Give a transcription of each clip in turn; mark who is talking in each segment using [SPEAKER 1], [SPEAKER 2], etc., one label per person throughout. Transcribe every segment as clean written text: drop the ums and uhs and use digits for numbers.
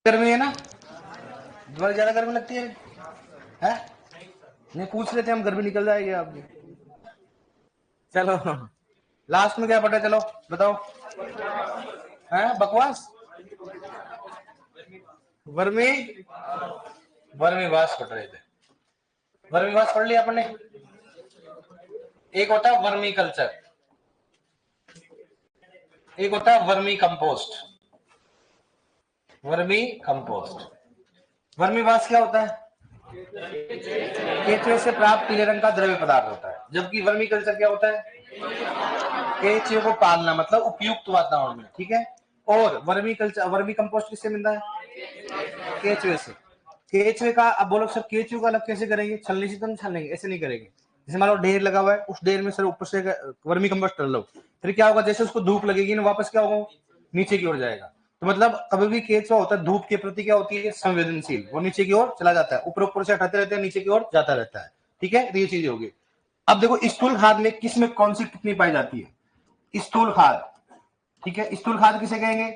[SPEAKER 1] गर्मी है ना, तुम्हारी ज्यादा गर्मी लगती है? है? नहीं पूछ लेते हम, गर्मी निकल जाएगी आपकी। चलो लास्ट में क्या पढ़ा, चलो बताओ। है बकवास, वर्मी वर्मी वास पढ़ रहे थे। वर्मी वास पढ़ लिया आपने। एक होता है वर्मी कल्चर, एक होता है vermi compost. Vermi compost, vermi वास क्या होता है? केचुए से प्राप्त पीले रंग का द्रव्य पदार्थ होता है। जबकि वर्मी कल्चर क्या होता है? केचुए को पालना, मतलब उपयुक्त वातावरण में, ठीक है। और वर्मी कल्चर, वर्मी कंपोस्ट किससे मिलता है? केचुए से। केचुए का, अब बोलो सर केचुए का अलग कैसे करेंगे? छलनी से तो नहीं छानेंगे, ऐसे नहीं करेंगे। जैसे मान लो ढेर लगा हुआ है, उस ढेर में सर ऊपर से वर्मी कंपोस्ट डाल लो, फिर क्या होगा? जैसे उसको धूप लगेगी ना, वापस क्या होगा? नीचे की ओर जाएगा। तो मतलब कभी भी केचुआ होता है धूप के प्रति क्या होती है? संवेदनशील। वो नीचे की ओर चला जाता है, ऊपर ऊपर से हटाते रहते हैं, नीचे की ओर जाता रहता है, ठीक है। ये चीज होगी। अब देखो स्थूल खाद में किस में कौन सी कितनी पाई जाती है? स्थूल खाद, ठीक है। स्थूल खाद किसे कहेंगे?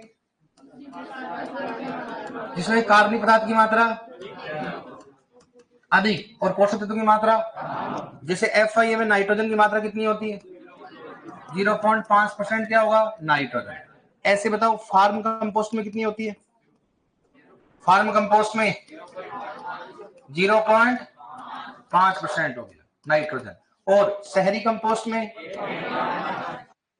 [SPEAKER 1] जिसमें कार्बनिक पदार्थ की मात्रा अधिक और पोषक तत्व की मात्रा, जैसे FIA में नाइट्रोजन की मात्रा कितनी होती है? 0.5% क्या होगा? नाइट्रोजन। ऐसे बताओ फार्म कंपोस्ट में कितनी होती है? फार्म कंपोस्ट में 0.5% हो गया नाइट्रोजन। और शहरी कंपोस्ट में, शहरी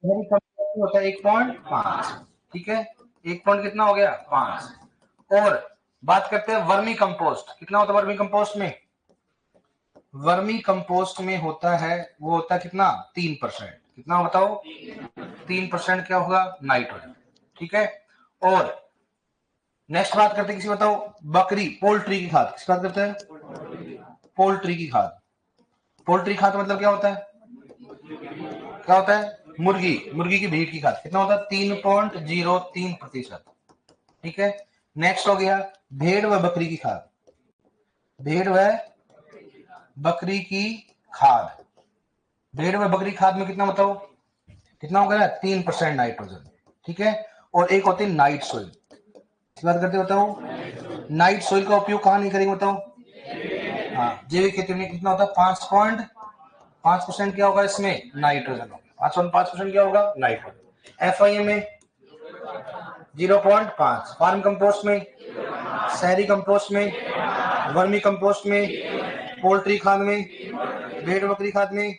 [SPEAKER 1] कंपोस्ट में होता है 1.5, ठीक है। 1 पॉइंट कितना हो गया? 5। और बात करते हैं वर्मी कंपोस्ट, कितना होता है वर्मी कंपोस्ट में? वर्मी कंपोस्ट में होता है, वो होता है कितना? 3%। कितना बताओ? 3% क्या होगा? नाइट्रोजन, ठीक है। और नेक्स्ट बात करते हैं किसी, बताओ, बकरी पोल्ट्री की खाद। किस बात करते हैं? पोल्ट्री की खाद। पोल्ट्री खाद मतलब क्या होता है? क्या होता है? मुर्गी, मुर्गी की भीड़ की खाद। कितना होता है? 3.03%, ठीक है। नेक्स्ट हो गया भेड़ व बकरी की खाद। भेड़ व बकरी की खाद, भेड़ व बकरी खाद में कितना बताओ? कितना हो गया? 3% नाइट्रोजन, ठीक है। और एक होती है नाइट सोइल। इस बात करते बताओ, नाइट सोइल का उपयोग कहां नहीं करेंगे बताओ? हाँ, जैविक खेती में कितना होता है? 5.5% क्या होगा इसमें? नाइट्रोजन होगा। 5.5% क्या होगा? नाइट्रोजन। FIA में 0.5, फार्म कंपोस्ट में, शहरी कंपोस्ट में, वर्मी कंपोस्ट में, पोल्ट्री खाद में, भेड़ बकरी खाद में,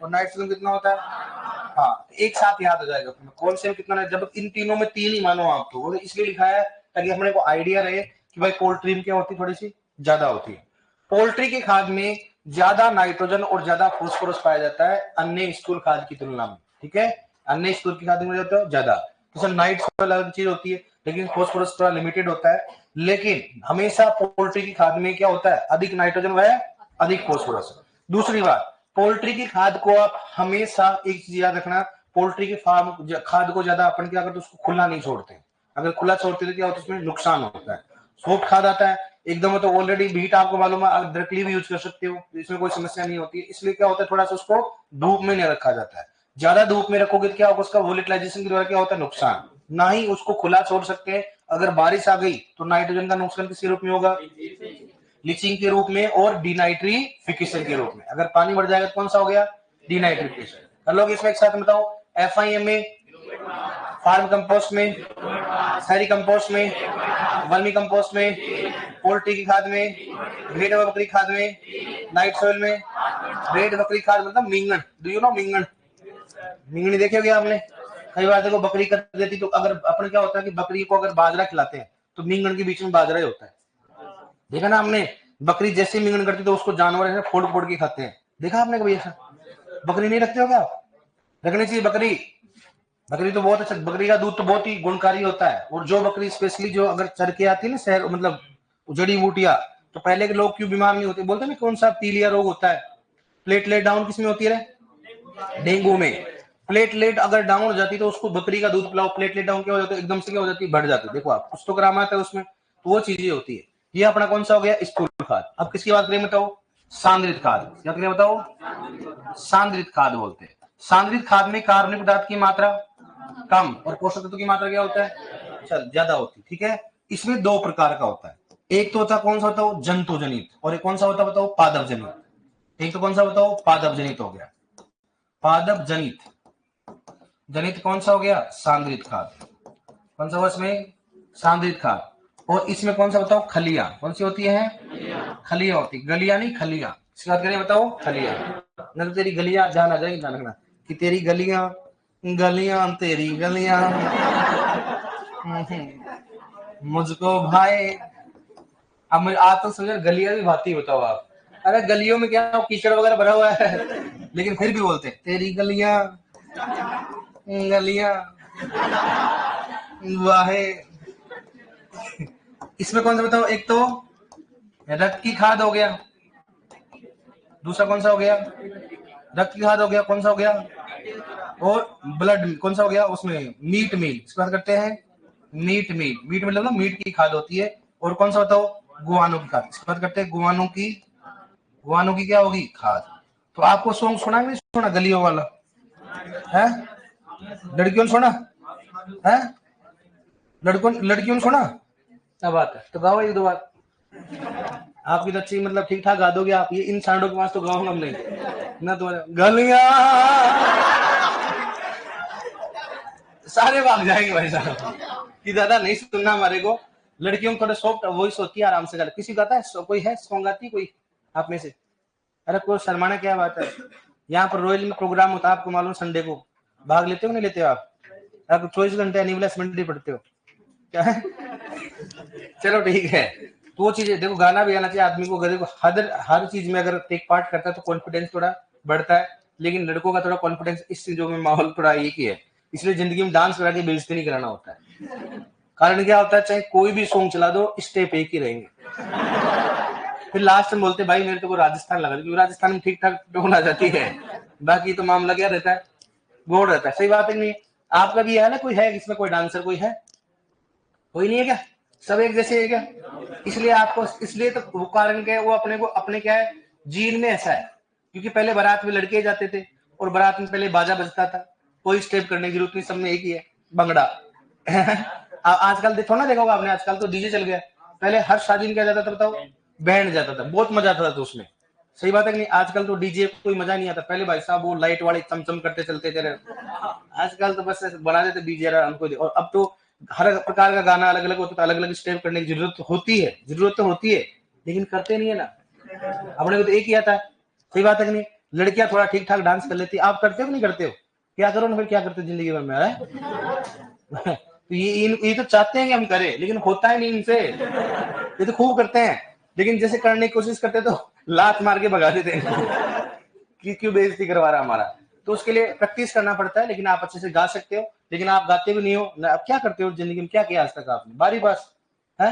[SPEAKER 1] और नाइट्रोजन कितना होता है? हाँ, एक साथ याद हो जाएगा कौन से में कितना। जब इन तीनों में 3 ही मानो आप, तो इसलिए लिखा है ताकि अपने को आइडिया रहे कि भाई पोल्ट्री में क्या होती है? थोड़ी सी ज्यादा होती है। पोल्ट्री की खाद में ज्यादा नाइट्रोजन और ज्यादा फॉस्फोरस पाया जाता है अन्य स्थूल खाद की तुलना में, ठीक है। अन्य स्थूल की खाद में जाता है ज्यादा। तो सर नाइट सोइल अलग चीज होती है, लेकिन फॉस्फोरस थोड़ा लिमिटेड होता है। लेकिन हमेशा पोल्ट्री की खाद में क्या होता है? अधिक नाइट्रोजन व अधिक फॉस्फोरस। दूसरी बात, पोल्ट्री की खाद को आप हमेशा एक चीज याद रखना, पोल्ट्री के फार्म खाद को ज्यादा अपन क्या करते? उसको खुला नहीं छोड़ते। अगर खुला छोड़ते तो क्या होता है? उसमें नुकसान होता है। सॉफ्ट खाद आता है एकदम, तो ऑलरेडी बीट आपको मालूम है, आप डायरेक्टली भी यूज कर सकते हो, इसमें कोई समस्या नहीं होती है। इसलिए क्या होता है? थोड़ा सा उसको धूप में नहीं रखा जाता है। ज्यादा धूप में रखोगे तो क्या होगा? उसका वोलेटिलाइजेशन के द्वारा क्या होता है? नुकसान। ना ही उसको खुला छोड़ सकते हैं। अगर बारिश आ गई तो नाइट्रोजन का नुकसान किस रूप में होगा? लीचिंग के रूप में और डिनाइट्रीफिकेशन के रूप में। अगर पानी बढ़ जाएगा तो कौन सा हो गया? डिनाइट्रीफिकेशन। कर लोगे इसमें एक साथ बताओ। FIA में, फार्म कंपोस्ट में, शहरी कंपोस्ट में, वर्मी कंपोस्ट में, पोल्ट्री की खाद में, भेड़ व बकरी खाद में, नाइट सोइल में। भेड़ बकरी खाद मतलब मींगन, डू यू नो मींगन? मींगनी देखे होगे आपने। कई बार देखो बकरी कर देती, तो अगर अपन क्या होता है कि बकरी को अगर बाजरा खिलाते हैं तो मींगन के बीच में बाजरा ही होता है। देखा ना हमने? बकरी जैसे मींगन करती तो उसको जानवर ऐसे फोड़ फोड़ के खाते हैं। देखा आपने कभी ऐसा? बकरी नहीं रखते हो क्या? रखनी चाहिए बकरी। बकरी तो बहुत अच्छा, बकरी का दूध तो बहुत ही गुणकारी होता है। और जो बकरी स्पेशली जो अगर चर के आती है ना शहर, मतलब जड़ी बूटियां, तो पहले के लोग क्यों बीमार नहीं होते? बोलते ना कौन सा पीलिया रोग होता है? प्लेटलेट डाउन किसमें होती है? डेंगू में। प्लेटलेट अगर डाउन हो जाती तो उसको बकरी का दूध पिलाओ, प्लेटलेट डाउन क्या हो जाता है? एकदम से क्या हो जाती है? बढ़ जाती है। देखो आप, कुछ तो ग्राम आता है उसमें, तो वो चीजें होती है। ये अपना कौन सा हो गया? स्थूल खाद। अब किसकी बात करें बताओ? सांद्रित खाद। क्या करें बताओ? सांद्रित खाद बोलते हैं। सांद्रित खाद में कार्बनिक पदार्थ की मात्रा कम और पोषक तत्व की मात्रा क्या होता है? चल ज्यादा होती, ठीक है। इसमें दो प्रकार का होता है। एक तो होता है कौन सा होता है जंतु जनित, और एक कौन सा होता है बताओ पादप जनित। एक तो कौन सा बताओ पादप जनित हो गया। पादप जनित, जनित कौन सा हो गया सांद्रित खाद। कौन सा हुआ इसमें सांद्रित खाद। और इसमें कौन सा बताओ खलिया, कौन सी होती है खलिया होती, गलिया नहीं खलिया। इसकी बात करें बताओ खलिया। न तो तेरी गलियां जान आ जाएगी, ध्यान रखना कि तेरी गलियां गलियां तेरी गलियां मुझको भाई। अब मुझे आज तो समझ गलियां भी भाती बताओ आप। अरे गलियों में क्या कीचड़ वगैरह भरा हुआ है लेकिन फिर भी बोलते तेरी गलियां गलियां वाहे। इसमें कौन सा बताओ, एक तो रक्त की खाद हो गया, दूसरा कौन सा हो गया रक्त की खाद हो गया, कौन सा हो गया और ब्लड कौन सा हो गया उसमें मीट मील। इसकी बात करते हैं मीट मील। मीट मतलब ना मीट की खाद होती है। और कौन सा बताओ गुआनो की खाद। इसकी बात करते हैं गुआनो की क्या होगी खाद। तो आपको सॉन्ग सुना नहीं सुना गलियों वाला है, लड़कियों ने सुना है, लड़कियों ने सुना। क्या बात है, तो गाओ एक दो बार। आपकी तो अच्छी मतलब ठीक ठाक गा दोगे आप, ये इन सांडों के पास तो गाऊंगा हम नहीं ना। तो गलियां सारे भाग जाएंगे भाई साहब कि दादा नहीं सुनना हमारे को। लड़कियों को थोड़ा सॉफ्ट वॉइस होती है, आराम से गाते। किसी गाता है कोई है सॉन्ग गाती कोई आप में से। अरे कोई शर्माना क्या बात है, यहाँ पर रॉयल में प्रोग्राम होता है आपको मालूम, संडे को भाग लेते हो नहीं लेते हो आप 24 घंटे एनिवल पढ़ते हो क्या है चलो ठीक है। तो वो चीजें देखो, गाना भी आना चाहिए आदमी को। देखो हर चीज में अगर टेक पार्ट करता है तो कॉन्फिडेंस थोड़ा बढ़ता है। लेकिन लड़कों का थोड़ा कॉन्फिडेंस इस चीजों में माहौल थोड़ा एक ही है, इसलिए जिंदगी में डांस करा के बेइज्जती नहीं कराना होता है। कारण क्या होता है, चाहे कोई भी सॉन्ग चला दो स्टेप एक ही रहेंगे, फिर लास्ट में बोलते भाई मेरे तो को राजस्थान लगा, क्योंकि राजस्थान में ठीक ठाक टोन आ जाती है, बाकी तो मामला क्या रहता है गोड़ रहता है। सही बात है नहीं। आपका भी है ना, कोई है इसमें कोई डांसर कोई है, कोई नहीं है क्या, सब एक जैसे है क्या। इसलिए आपको, इसलिए तो वो कारण क्या है, वो अपने को अपने क्या है जीन में ऐसा है। क्योंकि पहले बारात में लड़के जाते थे और बारात में पहले बाजा बजता था, कोई स्टेप करने की जरूरत नहीं, सब में एक ही है भंगड़ा आजकल देखो ना, देखोगे आपने आजकल तो डीजे चल गया। पहले हर शादी में क्या जाता था बताओ, बैंड जाता था, बहुत मजा आता था उसमें। सही बात है कि नहीं। आजकल तो डीजे कोई मजा नहीं आता। पहले भाई साहब वो लाइट वाले चमचम करते चलते थे, आजकल तो बस बना देते डीजे हमको। और अब तो हर प्रकार का गाना अलग अलग होता है, अलग अलग स्टेप करने की जरूरत होती है, जरूरत तो होती है, लेकिन करते नहीं है ना। अपने को तो एक ही आता है। सही बात है कि नहीं। लड़कियां थोड़ा ठीक ठाक डांस कर लेती, आप करते हो कि नहीं करते हो, क्या करो ना फिर, क्या करते हो जिंदगी भर में है तो ये तो चाहते हैं कि हम करें, लेकिन होता है नहीं इनसे। ये तो खूब करते हैं, लेकिन जैसे करने की कोशिश करते तो लात मार के भगा देते हैं कि क्यों बेइज्जती करवा रहा हमारा। तो उसके लिए प्रैक्टिस करना पड़ता है। लेकिन आप अच्छे से गा सकते हो, लेकिन आप गाते भी नहीं हो ना। आप क्या करते हो जिंदगी में, क्या किया आज तक आपने, बारी बस है।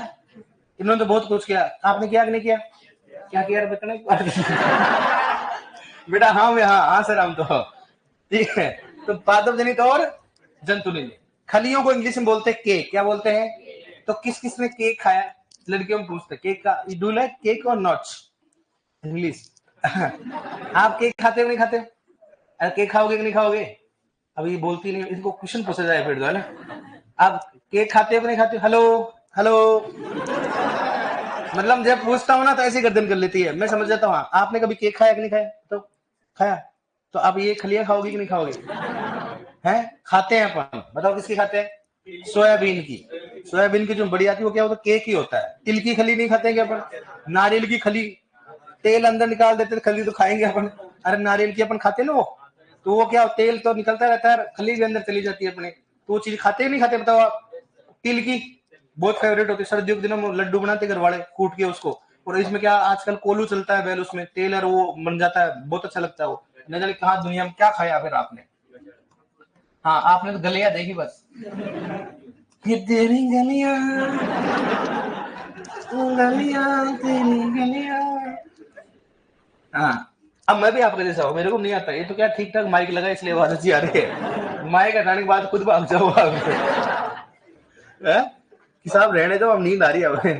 [SPEAKER 1] इन्होंने तो बहुत कुछ किया, आपने किया कि नहीं किया, क्या किया बेटा। हाँ सर हम तो ठीक है। तो पादप जनित और जंतु जनित। खलियों को इंग्लिश में बोलते हैं केक, क्या बोलते हैं। तो किस किस ने केक खाया, लड़कियों में पूछते केक का, डू लाइक केक और नॉट इंग्लिश आप केक खाते हो नहीं खाते, अरे केक खाओगे कि नहीं खाओगे, अब ये बोलती नहीं, इनको क्वेश्चन पूछा जाए फिर है ना। आप केक खाते हो कि नहीं खाते हो, हेलो हेलो मतलब जब पूछता हूँ ना तो ऐसी गर्दन कर लेती है, मैं समझ जाता हूँ आपने कभी केक खाया कि नहीं खाया, तो खाया। तो अब ये खलियां खाओगी कि नहीं खाओगे, हैं खाते हैं अपन, बताओ किसकी खाते हैं, सोयाबीन की। सोयाबीन की जो बड़ी आती है वो क्या होता है, केक ही होता है। तिल की खली नहीं खाते क्या अपन, नारियल की खली, तेल अंदर निकाल देते, खली तो खाएंगे अपन। अरे नारियल की अपन खाते ना वो, तो वो क्या तेल तो निकलता रहता है, खली भी अंदर चली जाती है अपने, तो वो चीज खाते ही नहीं खाते बताओ आप। तिल की बहुत फेवरेट होती है, सर्दियों के दिनों में लड्डू बनाते घर वाले कूट के उसको। और इसमें क्या आजकल कोलू चलता है बैल, उसमें तेल और वो बन जाता है, बहुत अच्छा लगता है वो। न जाने कहाँ दुनिया में क्या खाया फिर आपने। हाँ आपने तो गलियां देखी बस, ये तेरी गलियां गलियां तेरी गलियां। हाँ अब मैं भी आपके जैसा हूँ, मेरे को नहीं आता ये तो क्या, ठीक ठाक माइक लगा इसलिए आवाज अच्छी आ रही है, माइक हटाने के बाद खुद भाग जाओ कि साहब रहने दो, अब नींद आ रही है।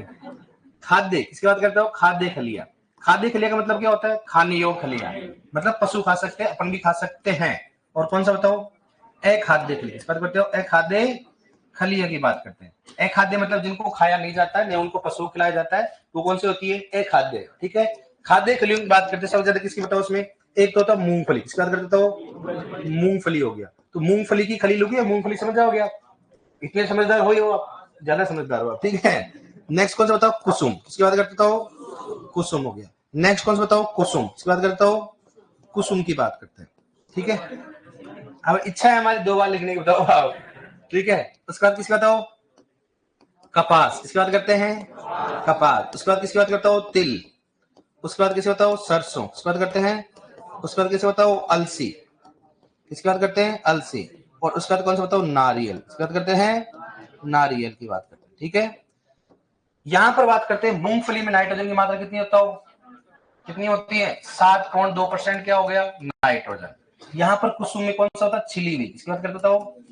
[SPEAKER 1] खाद्य, इसकी बात करते हो खाद्य खलिया। खाद्य खलिया का मतलब क्या होता है, खाने योग खलिया, मतलब पशु खा सकते हैं, अपन भी खा सकते हैं। और कौन सा बताओ, अखाद्य खलिया। इस बात करते हो अखाद्य खलियों की बात करते हैं। अखाद्य मतलब जिनको खाया नहीं जाता है, न उनको पशु खिलाया जाता है, तो कौन सी होती है? अखाद्य। ठीक है, खाद्य खलियों की बात करते हैं सबसे ज्यादा किसकी बताओ उसमें? एक तो होता है मूंगफली, किसकी बात करते हो? मूंगफली हो गया। तो मूंगफली की खली लोगी, मूंगफली समझ जाओगे आप, इतने समझदार हो ही हो आप, ज्यादा समझदार हो आप। ठीक है, नेक्स्ट कौन सा बताओ? कुसुम, किसकी बात करते हो? कुसुम हो गया। नेक्स्ट कौन सा बताओ? कुसुम, किसकी बात करते हो? कुसुम की बात करते हैं। ठीक है, अब इच्छा है हमारी 2 बार लिखने की, बताओ आप। ठीक है, उसके बाद किसकी बात हो? कपास, किसकी बात करते हैं? कपास। उसके बाद किसकी बात करता हो? तिल। उसके बाद किसे बताओ? सरसों, किसकी बात करते हैं? उसके बाद किसे बताओ? अलसी, किसकी बात करते हैं? अलसी। और उसके बाद कौन सा बताओ? नारियल, किसकी बात करते हैं? नारियल की बात करते हैं। ठीक है, यहां पर बात करते हैं मूंगफली में नाइट्रोजन की मात्रा कितनी होता हो? कितनी होती है? 7.2% क्या हो गया? नाइट्रोजन। यहाँ पर कुसुम में कौन सा होता है? छिली हुई, किसकी बात करते हो?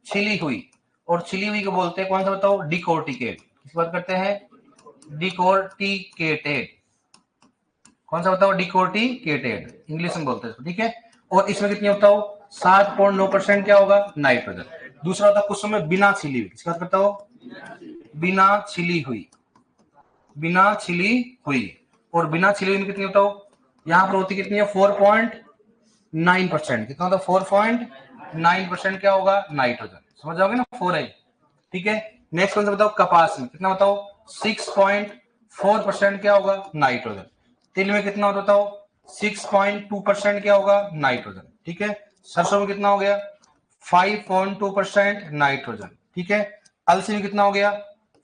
[SPEAKER 1] छिली हुई। और छिली हुई को बोलते हैं कौन सा बताओ? डिकोर्टिकेट, किसकी बात करते हैं? डिकोर्टिकेटेड। कौन सा बताओ? डिकोर्टिकेटेड, इंग्लिश में बोलते हैं। ठीक है, और इसमें कितनी होता हो? 7.9% क्या होगा? नाइट्रोजन। दूसरा होता है कुसुम में बिना छिली हुई, किसकी बात करता हो? बिना छिली हुई, बिना छिली हुई। और बिना छिली हुई में कितनी होता हो? यहां पर होती कितनी है? 4.9%। कितना होता? 4.9% क्या होगा? नाइट्रोजन। समझ जाओगे ना? 4 है। ठीक है, नेक्स्ट कौन सा बताओ? कपास में कितना बताओ? 6.4% क्या होगा? नाइट्रोजन। तिल में कितना होता बताओ? 6.2% क्या होगा? नाइट्रोजन। ठीक है, सरसों में कितना हो गया? 5.2% नाइट्रोजन। ठीक है, अलसी में कितना हो गया?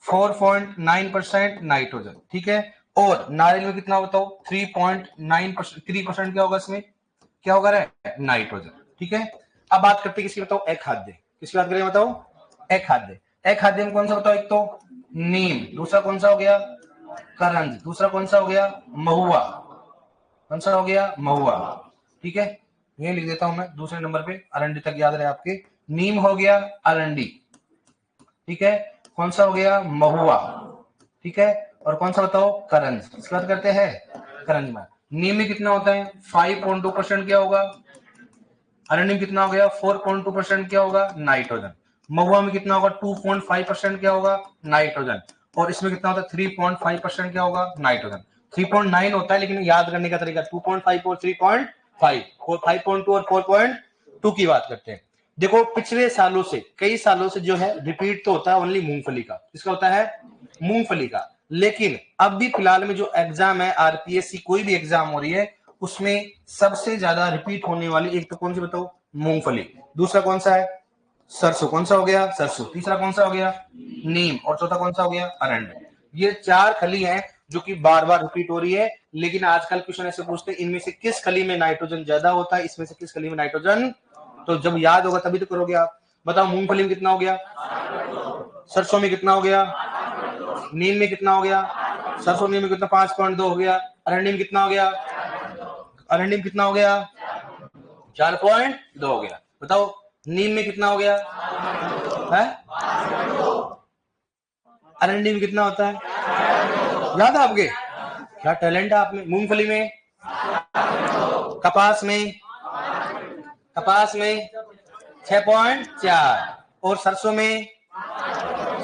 [SPEAKER 1] 4.9% नाइट्रोजन। ठीक है, और नारियल में कितना बताओ? 3.9%, 3% क्या होगा इसमें? क्या होगा रे? नाइट्रोजन। ठीक है, अब बात करते हैं किसकी बताओ? अखाद्य, किसकी बात करें बताओ? अखाद्य। अखाद्य में कौन सा बताओ? एक तो नीम, दूसरा कौन सा हो गया? करंज, दूसरा कौन सा हो गया? महुआ। कौन सा हो गया? महुआ। ठीक है, ये लिख देता हूं मैं दूसरे नंबर पे, अरंडी तक याद रहे आपके। नीम हो गया, अरंडी। ठीक है, कौन सा हो गया? महुआ। ठीक है, और कौन सा बताओ? करंज। इसकी बात करते हैं करंज में। नीम में कितना होता है? 5.2% क्या होगा? अरंडी में कितना हो गया? 4.2% क्या होगा? नाइट्रोजन। महुआ में कितना होगा? 2.5% क्या होगा? नाइट्रोजन। और इसमें कितना होता है? 3.5% क्या होगा? नाइट्रोजन। 3.9 होता है, लेकिन याद करने का तरीका 2.5 और 3.5, 5.2 और 4.2 की बात करते हैं। देखो पिछले सालों से, कई सालों से जो है रिपीट तो होता है ओनली मूंगफली का। किसका होता है? मूंगफली का। लेकिन अब भी फिलहाल में जो एग्जाम है, आरपीएससी कोई भी एग्जाम हो रही है, उसमें सबसे ज्यादा रिपीट होने वाली एक तो कौन सी बताओ? मूंगफली। दूसरा कौन सा है? सरसों। कौन सा हो गया? सरसों। तीसरा कौन सा हो गया? नीम। और चौथा कौन सा हो गया? अरंड। ये 4 खली हैं जो कि बार बार रिपीट हो रही है। लेकिन आजकल क्वेश्चन ऐसे पूछते हैं इनमें से किस खली में नाइट्रोजन ज्यादा होता है, इसमें से किस खली में नाइट्रोजन। तो जब याद होगा तभी तो करोगे आप। बताओ मूंगफली में कितना हो गया? सरसों में कितना हो गया? नीम में कितना हो गया? सरसों नीम में कितना? 5.2 हो गया। अरंडी में कितना हो गया? अरंडी में कितना हो गया? 4.2 हो गया। बताओ नीम में कितना हो गया? है अरंडी में कितना होता है? याद है आपके? क्या टैलेंट है आप में। मूंगफली में, कपास में, कपास में 6.4। और सरसों में,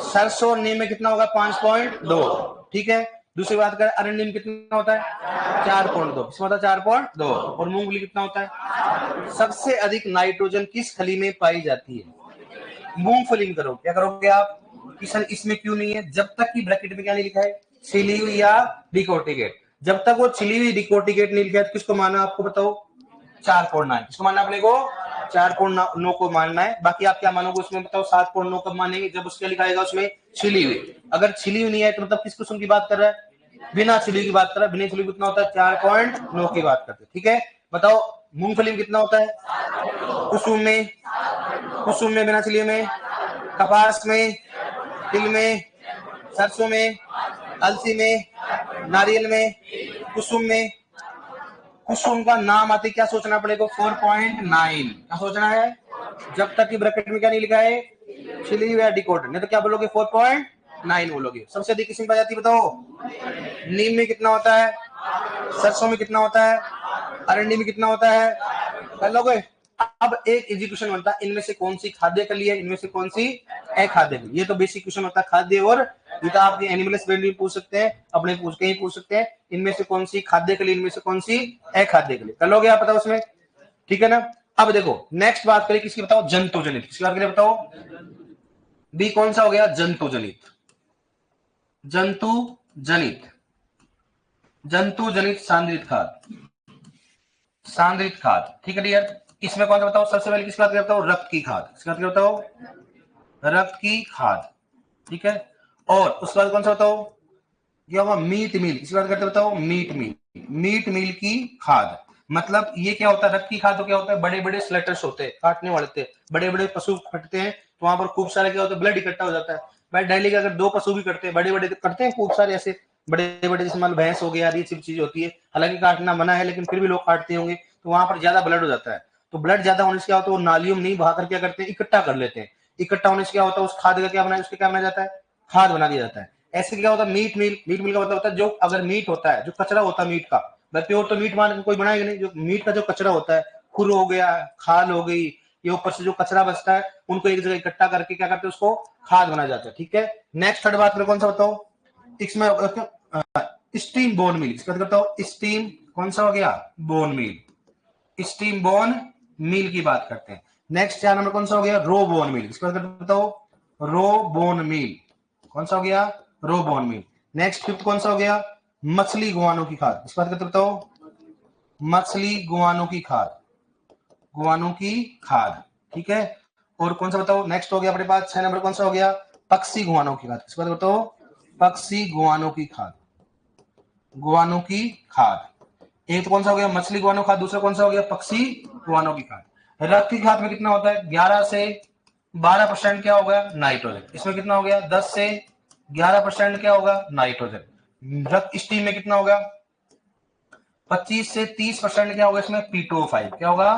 [SPEAKER 1] सरसों नीम में कितना होगा? 5.2। ठीक है, दूसरी बात करें अरंडी में कितना होता है? 4.2। किसमें होता है? 4.2। और मूंगफली कितना होता है? सबसे अधिक नाइट्रोजन किस खली में पाई जाती है? मूंगफली में करो। क्या करोगे आप? किशन इसमें क्यों नहीं है? जब तक कि ब्रैकेट में क्या नहीं लिखा है? छिली हुई या डिकोर्टिकेट। जब तक वो छिली हुई डिकोर्टिकेट नहीं लिखा है तो किसको माना आपको बताओ? 4.9। किसको मानना अपने को? 4.9 को मानना है। बाकी आप क्या मानोगे उसमें बताओ? 7.9 कब मानेंगे? जब उसके लिखाएगा उसमें छिली हुई। अगर छिली हुई नहीं है तो मतलब किस किस्म की बात कर रहा है? बिना छिली की बात कर रहा है। बिना छिली कितना होता है? 4.9 की बात करते हैं। ठीक है, बताओ मूंगफली में कितना होता है? कुसुम में, कुसुम में, बिना छिली में, कपास में, तिल में, सरसों में, अलसी में, नारियल में, कुसुम में। कुसुम का नाम आते क्या सोचना पड़ेगा? 4.9। क्या सोचना है? जब तक कि ब्रैकेट में क्या नहीं लिखा है? छिली हुई डिकोड, नहीं तो क्या बोलोगे? 4.9 बोलोगे। सबसे अधिक किस्म पाई जाती बताओ? नीम में कितना होता है? सरसों में कितना होता है? अरंडी में कितना होता है? कर लोगे? अब एक इजी क्वेश्चन बनता है, इनमें से कौन सी खाद्य कली है, इनमें से कौन सी अखाद्य के लिए। ये तो बेसिक क्वेश्चन होता है खाद्य और, ये तो आपके एनिमल्स वैल्यू पूछ सकते हैं, अपने कहीं पूछ सकते हैं, इनमें से कौन सी खाद्य के लिए, इनमें से कौन सी अखाद्य के लिए। कर लोगे आप, बताओ उसमें, ठीक है ना। अब देखो नेक्स्ट बात करें किसकी, बताओ जंतु जनित, किसकी बात करें बताओ। बी कौन सा हो गया, जंतु जनित। जंतु जनित, जंतु जनित सांद्रित खाद, सांद्रित खाद, ठीक है डियर। इसमें कौन सा बताओ, सबसे पहले किसकी बात करता हूं, रक्त की खाद, किसकी बात करता हूं, रक्त की खाद, ठीक है। और उसके बाद कौन सा बताओ, क्या होगा, मीट मील, इसकी बात करते बताओ, मीट मील, मीट मील की खाद। मतलब ये क्या होता है, रक्त की खाद तो क्या होता है, बड़े बड़े स्लेटर्स होते हैं, काटने वाले थे, बड़े बड़े पशु कटते हैं तो वहां पर खूब सारे क्या होता है, ब्लड इकट्ठा हो जाता है। भाई डेली के अगर 2 पशु भी कटते हैं, बड़े बड़े करते हैं खूब सारे ऐसे बड़े बड़े, जैसे मान भैंस हो गया, ये सब चीज होती है, हालांकि काटना मना है लेकिन फिर भी लोग काटते होंगे, तो वहां पर ज्यादा ब्लड हो जाता है। तो ब्लड ज्यादा होने से क्या होता है, वो नालियों में नहीं बहाकर क्या करते हैं, इकट्ठा कर लेते हैं। इकट्ठा होने से क्या होता है, उस खाद का क्या बना, उसके क्या बना जाता है, खाद बना दिया जाता है। ऐसे क्या होता है, मीट मील, मीट मील का मतलब होता है जो अगर मीट होता है, जो कचरा होता है मीट का, प्योर तो मीट मान कोई बनाएगा नहीं, जो मीट का जो कचरा होता है, खुर हो गया, खाल हो गई, ये ऊपर से जो कचरा बचता है, उनको एक जगह इकट्ठा करके क्या करते हैं, उसको खाद बनाया जाता है, ठीक है। नेक्स्ट थर्ड बात कौन सा बताओ, इसमें स्टीम बोन मिल, इसका करता हूं स्टीम, कौन सा हो गया, bone meal, steam bone meal की बात करते हैं। नेक्स्ट 4 नंबर कौन सा हो गया, रो बोन मिल, इसका बताओ, रो बोन मिल, कौन सा हो गया, रो बोन मिल। नेक्स्ट 5th कौन सा हो गया, मछली गुआनो की खाद, इस बात करते बताओ, मछली गुआनो की खाद, गुआनो की खाद, ठीक है। और कौन सा बताओ, नेक्स्ट हो गया अपने पास 6 नंबर कौन सा हो गया, पक्षी गुआनो की खाद, इस बात बताओ, पक्षी गुआनो की खाद, गुआनो की खाद। एक तो कौन सा हो गया, मछली गुआनो खाद, दूसरा कौन सा हो गया, पक्षी गुआनो की खाद। रक्त की खाद में कितना होता है, 11 से 12% क्या होगा, नाइट्रोजन। इसमें कितना हो गया, 10 से 11% क्या होगा, नाइट्रोजन। रक्त स्टीम में कितना होगा, 25 से 30% क्या होगा इसमें, P2O5 क्या होगा,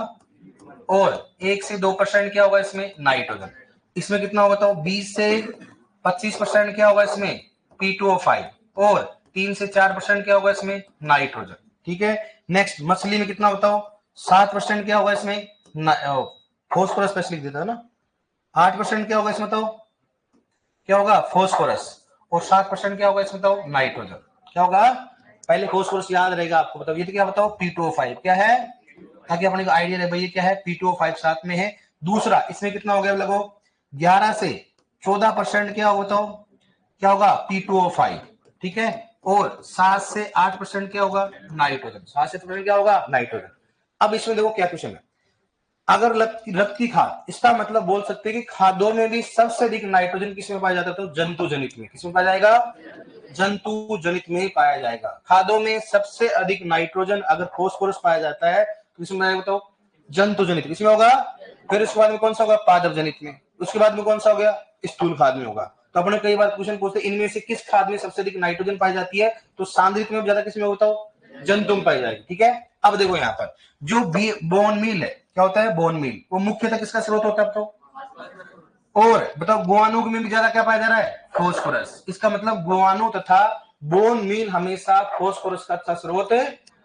[SPEAKER 1] और 1 से 2% क्या होगा इसमें, नाइट्रोजन। इसमें कितना होगा, तो 20 से 25% क्या होगा इसमें, P2O5, और 3 से 4% क्या होगा इसमें, नाइट्रोजन, ठीक है। नेक्स्ट मछली में कितना बताओ, 7% क्या होगा इसमें, फॉस्फोरस स्पेशल लिख देता है ना, 8% क्या होगा इसमें, तो क्या होगा, फॉस्फोरस, और 7% क्या होगा इसमें, बताओ, नाइट्रोजन, क्या होगा। पहले फॉस्फोरस याद रहेगा आपको, बताओ ये तो क्या बताओ, P2O5 क्या है, ताकि अपने को आइडिया रहे भाई क्या है, P2O5 साथ में है। दूसरा इसमें कितना हो गया, लगो 11 से 14% क्या होगा, तो क्या होगा, P2O5, ठीक है। और 7 से 8% क्या होगा, नाइट्रोजन, 7 से 8% क्या होगा, नाइट्रोजन। अब इसमें देखो क्या क्वेश्चन है, अगर रक्त की खाद, इसका मतलब बोल सकते हैं कि खादों में भी सबसे अधिक नाइट्रोजन किसमें पाया जाता है, तो जंतु जनित में, किसमें पाया जाएगा, जंतु जनित में पाया जाएगा। खादों में सबसे अधिक नाइट्रोजन अगर फॉस्फोरस पाया जाता है तो इसमें बताओ, जंतु जनित किसमें होगा। फिर उसके बाद में कौन सा होगा, पादप जनित में। उसके बाद में कौन सा हो गया, स्थूल खाद में होगा। तो अपने कई बार क्वेश्चन पूछते हैं इनमें से किस खाद में सबसे अधिक नाइट्रोजन पाई जाती है, तो सांद्रित में ज्यादा किसमें होता हो, जंतु में पाई जाएगी, ठीक है। अब देखो यहाँ पर जो बोन मील है, क्या होता है, बोन मील, वो मुख्यतः किसका स्रोत होता है, तो और बताओ गुआनो में भी ज्यादा क्या पाया जा रहा है, फॉस्फोरस। इसका मतलब गुआनो तथा बोन मील हमेशा फॉस्फोरस का अच्छा स्रोत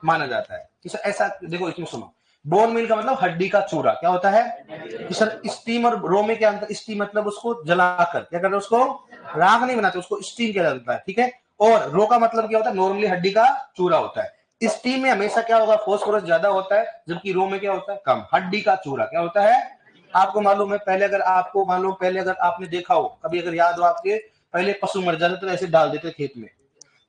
[SPEAKER 1] माना जाता है। इसे ऐसा देखो, इसमें सुनो, बोन मील का मतलब हड्डी का चूरा, क्या होता है सर, स्टीम और रो में क्या अंतर, स्टीम मतलब उसको जलाकर क्या करते हैं, उसको राख नहीं बनाते, उसको स्टीम किया जाता है, ठीक है। और रो का मतलब क्या होता है, नॉर्मली हड्डी का चूरा होता है। स्टीम में हमेशा क्या होगा, फॉस्फोरस ज्यादा होता है, जबकि रो में क्या होता है, कम। हड्डी का चूरा क्या होता है, आपको मालूम है, पहले अगर आपको मालूम, पहले अगर आपने देखा हो कभी, अगर याद हो आपके, पहले पशु मर जाते तो ऐसे डाल देते खेत में,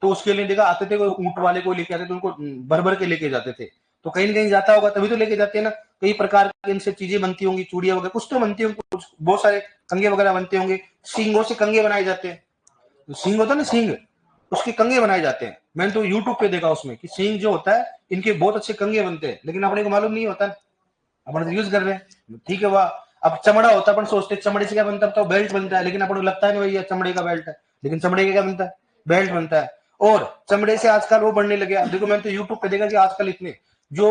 [SPEAKER 1] तो उसके लिए देखा आते थे, कोई ऊंट वाले को लेके आते थे, उनको भर भर के लेके जाते थे। तो कहीं ना कहीं जाता होगा तभी तो लेके जाते हैं ना। कई प्रकार की इनसे चीजें बनती होंगी, चूड़िया वगैरह कुछ तो बनती होंगी, कुछ बहुत सारे कंगे वगैरह बनते होंगे। सींगों से कंगे बनाए जाते हैं, तो सींग होता है ना, सींग, उसके कंगे बनाए जाते हैं। मैंने तो यूट्यूब पे देखा उसमें कि सींग जो होता है, इनके बहुत अच्छे कंगे बनते हैं, लेकिन अपने को मालूम नहीं होता, अपन तो यूज कर रहे हैं, ठीक है। वह अब चमड़ा होता है, अपन सोचते चमड़े से क्या बनता है, तो बेल्ट बनता है, लेकिन अपन को लगता है नहीं भैया चमड़े का बेल्ट है, लेकिन चमड़े का क्या बनता है, बेल्ट बनता है। और चमड़े से आजकल वो बढ़ने लगे, देखो मैंने तो यूट्यूब पे देखा कि आजकल इतने जो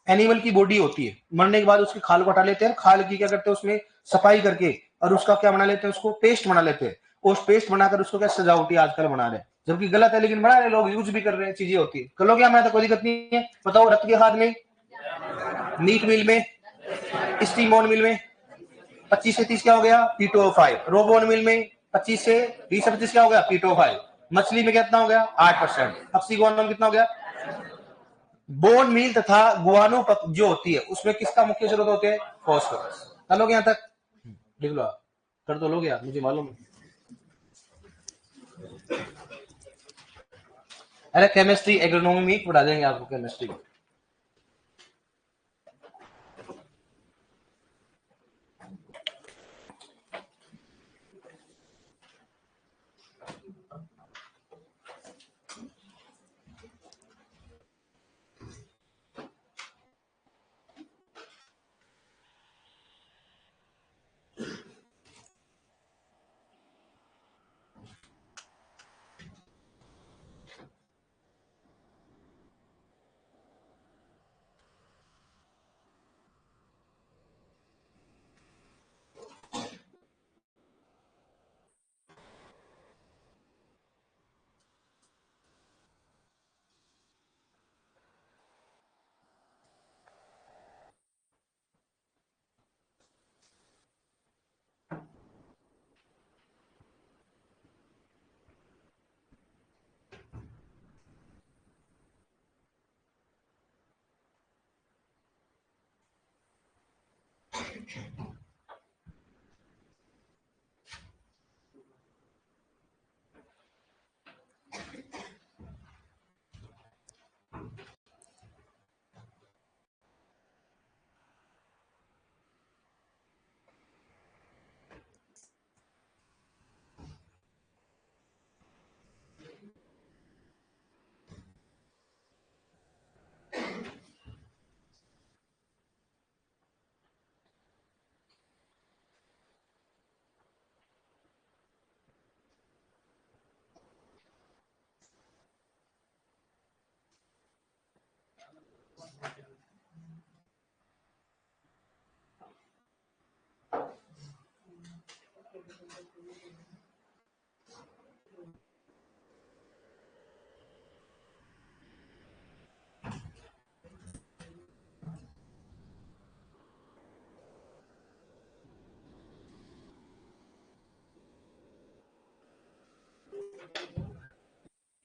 [SPEAKER 1] एनिमल की बॉडी होती है, मरने के बाद उसकी खाल को हटा लेते हैं, खाल की क्या करते हैं, उसमें सफाई करके और उसका क्या बना लेते हैं, उसको पेस्ट बना लेते हैं। उस पेस्ट बनाकर उसको क्या सजावटी आजकल बना रहे हैं, जबकि गलत है, लेकिन बना रहे लोग, यूज भी कर रहे हैं, चीजें होती है। कर लो क्या, मैं तो कोई दिक्कत नहीं है। बताओ रक्त के खाद में, मीट मिल में, स्टीम बोन मिल में, 25 से 30 क्या हो गया? P2O5। रो बोन मील में 25 से 20 से 25 क्या हो गया? P2O5। मछली में कितना हो गया? 8%। ऑक्सीगोनोन कितना हो गया? बोन मील तथा गुआनो जो होती है उसमें किसका मुख्य स्रोत होते हैं? फॉस्फोरस। कर लोगे यहां तक? लिख लो आप, कर तो लोगे आप, मुझे मालूम है। अरे केमिस्ट्री एग्रोनॉमी पढ़ा देंगे आपको केमिस्ट्री।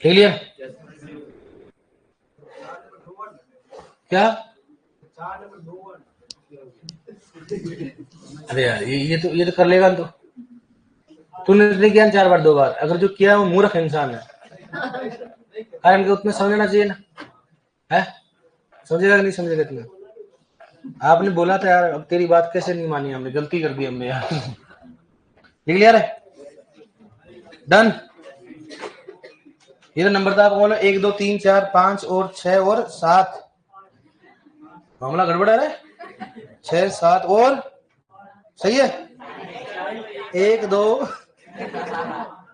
[SPEAKER 1] क्लियर? क्या? अरे यार ये तो कर लेगा तो। तूने नहीं किया 4 बार 2 बार, अगर जो किया वो मूर्ख इंसान है। अरे इनको उतना समझना चाहिए ना, है? समझेगा नहीं समझेगा तुम्हें? आपने बोला था यार, अब तेरी बात कैसे नहीं मानी हमने, गलती कर दी हमने यार। क्लियर है? डन। ये तो नंबर था, आपको बोलो 1 2 3 4 5 और 6 और 7। मामला गड़बड़ है रे। 6 7 और सही है। 1 2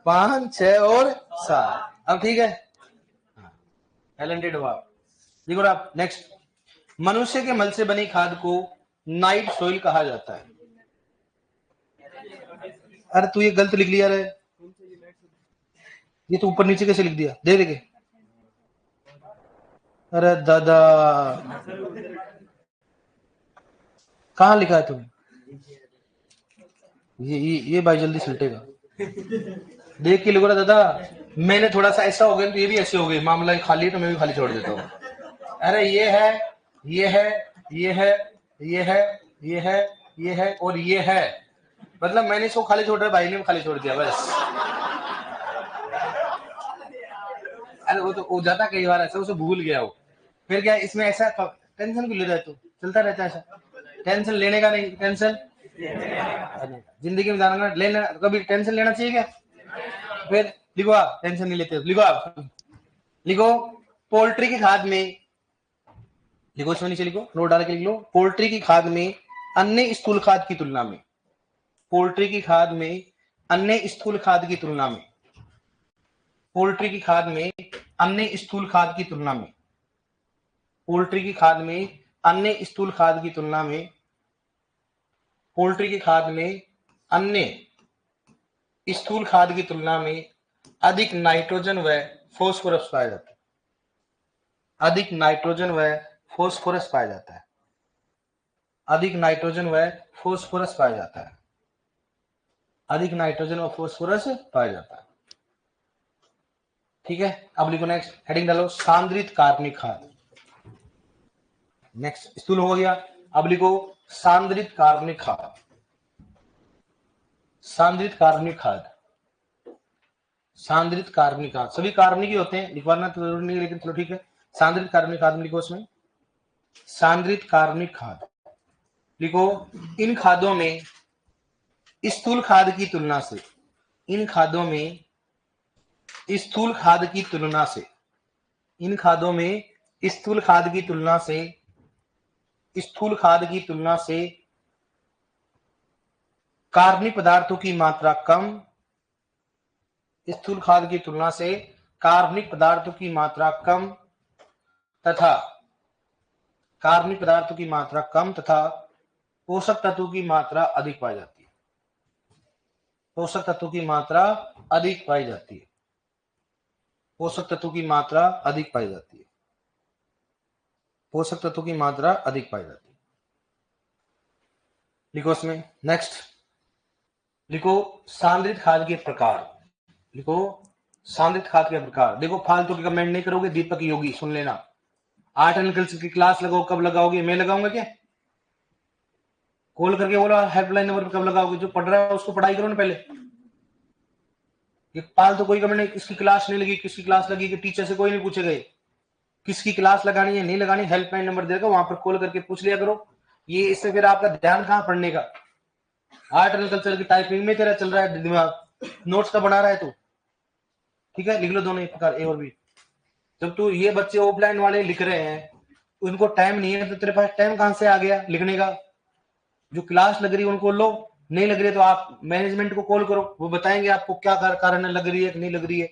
[SPEAKER 1] 5 6 और 7। अब ठीक है, टैलेंटेड हो आप। देखो आप नेक्स्ट, मनुष्य के मल से बनी खाद को नाइट सोइल कहा जाता है। अरे तू ये गलत लिख लिया रे, ये तो ऊपर नीचे कैसे लिख दिया? दे देखे। अरे दादा, कहाँ लिखा है तुमने? ये भाई जल्दी सुलटेगा। देख के लिखो ना दादा। मैंने थोड़ा सा ऐसा हो गया तो ये भी ऐसे हो गए, मामला खाली है तो मैं भी खाली छोड़ देता हूँ। अरे ये है, ये है, ये है, ये है, ये है, ये है और ये है, मतलब मैंने इसको खाली छोड़ दिया, भाई ने भी खाली छोड़ दिया बस। अरे वो तो हो जाता कई बार ऐसा, उसे भूल गया वो। फिर क्या इसमें ऐसा टेंशन क्यों ले रहा है तू? चलता रहता है ऐसा, टेंशन लेने का नहीं, टेंशन जिंदगी में जाना लेना, कभी टेंशन लेना चाहिए क्या? फिर लिखो आप, टेंशन नहीं लेते, लिखो आप, लिखो पोल्ट्री की खाद में, लिखो इसमें नीचे लिखो, नोट डाल के लिख लो, पोल्ट्री की खाद में अन्य स्थूल खाद की तुलना में, पोल्ट्री की खाद में अन्य स्थूल खाद की तुलना में, पोल्ट्री की खाद में अन्य स्थूल खाद की तुलना में, पोल्ट्री की खाद में अन्य स्थूल खाद की तुलना में, पोल्ट्री की खाद में अन्य स्थूल खाद की तुलना में अधिक नाइट्रोजन व फास्फोरस पाया जाता है, अधिक नाइट्रोजन व फास्फोरस पाया जाता है, अधिक नाइट्रोजन व फास्फोरस पाया जाता है। अधिक नाइट्रोजन और फास्फोरस पाया जाता है। ठीक है, अब लिखो नेक्स्ट हेडिंग डालो सांद्रित कार्बनिक खाद। नेक्स्ट स्थूल हो गया, अब लिखो सांद्रित कार्बनिक खाद। सांद्रित कार्बनिक खाद, सांद्रित कार्बनिक खाद सभी कार्बनिक ही होते हैं, लिखवाना तो जरूरी नहीं, लेकिन चलो ठीक है। सांद्रित कार्बनिक खाद में लिखो, उसमें सांद्रित कार्बनिक खाद लिखो। इन खादों में स्थूल खाद की तुलना से, इन खादों में स्थूल खाद की तुलना से, इन खादों में स्थूल खाद की तुलना से, स्थूल खाद की तुलना से कार्बनिक पदार्थों की मात्रा कम, स्थूल खाद की तुलना से कार्बनिक पदार्थों की मात्रा कम तथा कार्बनिक पदार्थों की मात्रा कम तथा पोषक तत्वों की मात्रा अधिक पाई जाती है। पोषक तत्वों की मात्रा अधिक पाई जाती है। पोषक तत्वों की मात्रा अधिक पाई जाती है। पोषक तत्वों की मात्रा अधिक पाई जाती है। लिखो इसमें नेक्स्ट, लिखो सांद्रित खाद के प्रकार। लिखो सांद्रित खाद के प्रकार। देखो फालतू के कमेंट नहीं करोगे, दीपक योगी सुन लेना। आर्ट एंड कल्चर की क्लास लगाओ, कब लगाओगे? मैं लगाऊंगा क्या? कॉल करके बोला हेल्पलाइन नंबर पर कब लगाओगे? जो पढ़ रहा है उसको पढ़ाई करो ना पहले। ये फालतू कोई कमेंट नहीं, किसकी क्लास नहीं लगी, किसकी क्लास लगी, कि टीचर से कोई नहीं पूछे गए किसकी क्लास लगानी है नहीं लगानी। हेल्पलाइन नंबर देगा, वहां पर कॉल करके पूछ लिया करो। ये इससे फिर आपका ध्यान कहां पढ़ने का? आर्ट एंड कल्चर की टाइपिंग में तेरा चल रहा है दिमाग, नोट्स का बना रहा है तू। ठीक है, लिख लो दोनों एक प्रकार, ए और बी। जब तू ये बच्चे ऑफलाइन वाले लिख रहे हैं, उनको टाइम नहीं है, तो तेरे पास टाइम कहां से आ गया लिखने का? जो क्लास लग रही है उनको लो, नहीं लग रही है तो आप मैनेजमेंट को कॉल करो, वो बताएंगे आपको क्या कारण है, लग रही है कि नहीं लग रही है।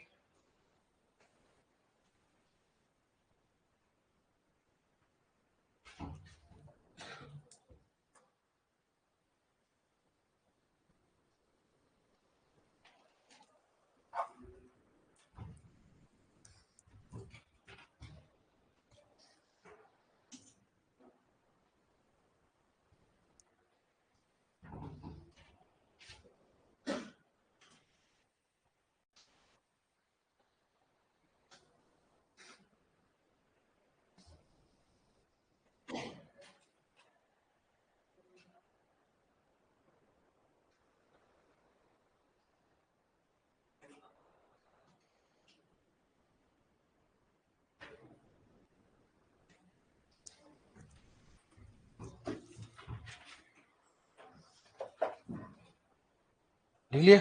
[SPEAKER 1] लिख लिया?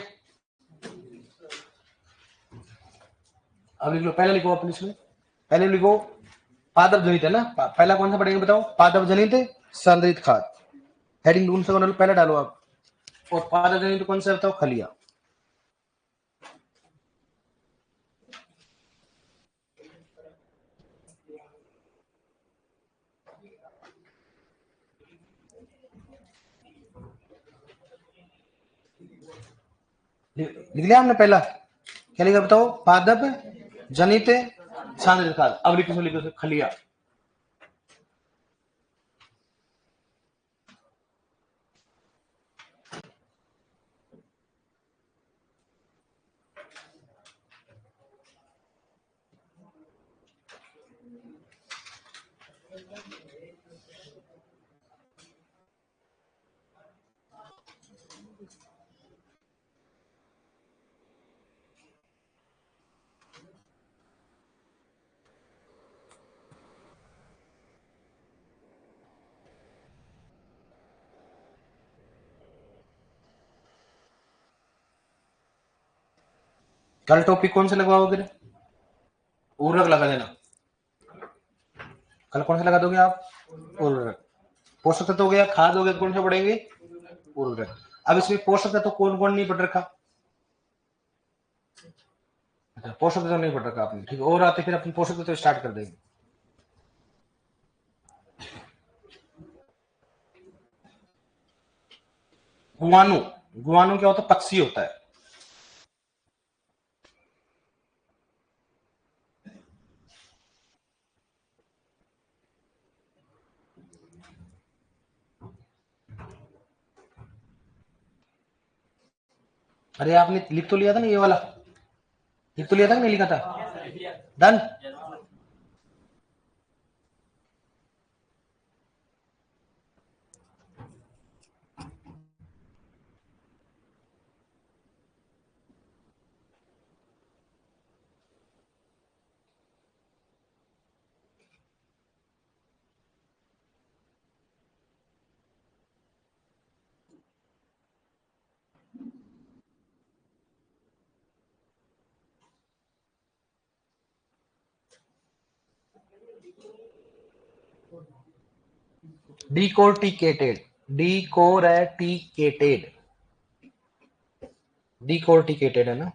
[SPEAKER 1] अब लिख लो, पहले लिखो अपने इसमें, पहले लिखो पादप जनित है ना, पहला कौन सा पढ़ेंगे बताओ? पादप जनित सांद्रित खाद। हेडिंग कौन सा पहले डालो आप, और पादप जनित कौन सा बताओ? खलिया। लिख लिया हमने पहला? क्या लिखा बताओ? पादप जनित सांद्रित खाद। अब लिखो, लिखो खलिया। कल टॉपिक कौन सा लगवाओगे? उर्वरक लगा देना। कल कौन सा लगा दोगे आप? उर्वरक। पोषक तत्व हो गया, खाद हो गया, कौन सा पढ़ेंगे? उर्वरक। अब इसमें पोषक तत्व कौन कौन नहीं पढ़ रखा? अच्छा, पोषक तत्व नहीं पढ़ रखा आपने, ठीक है। और आते फिर अपन पोषक तत्व स्टार्ट कर देंगे। गुआनो, गुआनो क्या होता है? पक्षी होता है। अरे आपने लिख तो लिया था ना, ये वाला लिख तो लिया था कि नहीं लिखा था? डन। डिकोर्टिकेटेड, डिकोरेटिकेटेड, डिकोर्टिकेटेड है ना।